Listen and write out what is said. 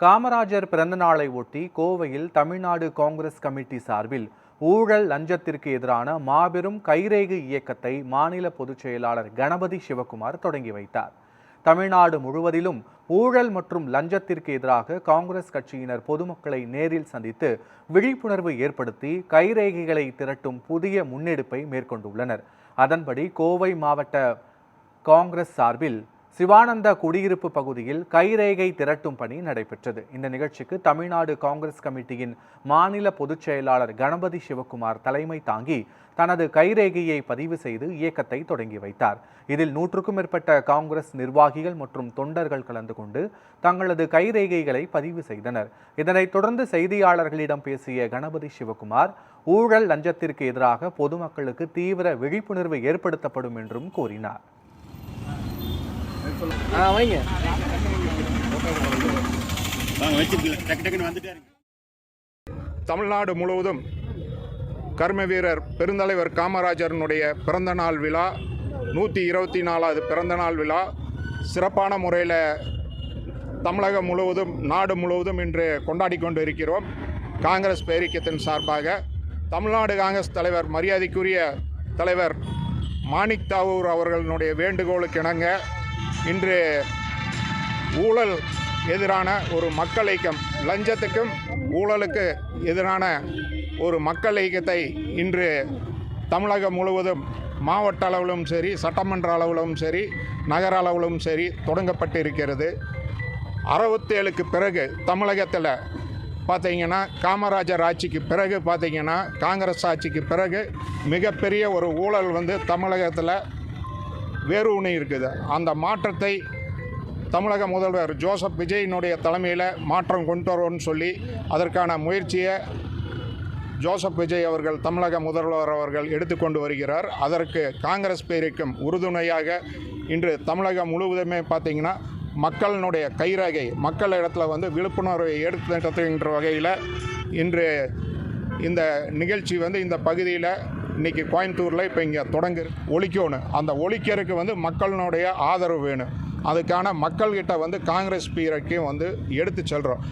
காமராஜர் பிறந்தநாளை ஒட்டி கோவையில் தமிழ்நாடு காங்கிரஸ் கமிட்டி சார்பில் ஊழல் லஞ்சத்திற்கு எதிரான மாபெரும் கைரேகை இயக்கத்தை மாநில பொதுச் செயலாளர் கணபதி சிவகுமார் தொடங்கி வைத்தார். தமிழ்நாடு முழுவதிலும் ஊழல் மற்றும் லஞ்சத்திற்கு எதிராக காங்கிரஸ் கட்சியினர் பொதுமக்களை நேரில் சந்தித்து விழிப்புணர்வு ஏற்படுத்தி கைரேகைகளை திரட்டும் புதிய முன்னெடுப்பை மேற்கொண்டுள்ளனர். அதன்படி கோவை மாவட்ட காங்கிரஸ் சார்பில் சிவானந்த குடியிருப்பு பகுதியில் கைரேகை திரட்டும் பணி நடைபெற்றது. இந்த நிகழ்ச்சிக்கு தமிழ்நாடு காங்கிரஸ் கமிட்டியின் மாநில பொதுச் செயலாளர் கணபதி சிவகுமார் தலைமை தாங்கி தனது கைரேகையை பதிவு செய்து இயக்கத்தை தொடங்கி வைத்தார். இதில் 100க்கும் மேற்பட்ட காங்கிரஸ் நிர்வாகிகள் மற்றும் தொண்டர்கள் கலந்து கொண்டு தங்களது கைரேகைகளை பதிவு செய்தனர். இதனைத் தொடர்ந்து செய்தியாளர்களிடம் பேசிய கணபதி சிவகுமார், ஊழல் லஞ்சத்திற்கு எதிராக பொதுமக்களுக்கு தீவிர விழிப்புணர்வு ஏற்படுத்தப்படும் என்றும் கூறினார். தமிழ்நாடு முழுவதும் கர்ம வீரர் பெருந்தலைவர் காமராஜரனுடைய பிறந்தநாள் விழா 124வது பிறந்தநாள் விழா சிறப்பான முறையில் தமிழகம் முழுவதும் நாடு முழுவதும் இன்று கொண்டாடி கொண்டு இருக்கிறோம். காங்கிரஸ் பேரியக்கத்தின் சார்பாக தமிழ்நாடு காங்கிரஸ் தலைவர் மரியாதைக்குரிய தலைவர் மாணிக் தாகூர் அவர்களுடைய வேண்டுகோளுக்கு இணங்க இன்று ஊழல் எதிரான ஒரு மக்கள் இயக்கம், லஞ்சத்துக்கும் ஊழலுக்கு எதிரான ஒரு மக்கள் இயக்கத்தை இன்று தமிழகம் முழுவதும் மாவட்ட அளவிலும் சரி, சட்டமன்ற அளவிலும் சரி, நகர அளவிலும் சரி தொடங்கப்பட்டு இருக்கிறது. 67க்கு பிறகு தமிழகத்தில் பார்த்திங்கன்னா காமராஜர் ஆட்சிக்கு பிறகு பார்த்திங்கன்னா காங்கிரஸ் ஆட்சிக்கு பிறகு மிகப்பெரிய ஒரு ஊழல் தமிழகத்தில் வேரூனி இருக்குது. அந்த மாற்றத்தை தமிழக முதல்வர் ஜோசப் விஜயினுடைய தலைமையில் மாற்றம் கொண்டு வருவோம்னு சொல்லி அதற்கான முயற்சியை ஜோசப் விஜய் அவர்கள் தமிழக முதல்வர் அவர்கள் எடுத்துக்கொண்டு வருகிறார். அதற்கு காங்கிரஸ் பேரியக்கம் உறுதுணையாக இன்று தமிழகம் முழுவதுமே பார்த்திங்கன்னா மக்களினுடைய கைரேகை மக்கள் இடத்துல விழிப்புணர்வை ஏற்படுத்துகின்ற வகையில் இன்று இந்த நிகழ்ச்சி இந்த பகுதியில் இன்றைக்கி கோயம்புத்தூரில் இப்போ இங்கே ஒழிக்கணும். அந்த ஒழிக்கிறதுக்கு மக்களினுடைய ஆதரவு வேணும். அதுக்கான மக்கள்கிட்ட காங்கிரஸ் பேரியக்கம் எடுத்து செல்கிறோம்.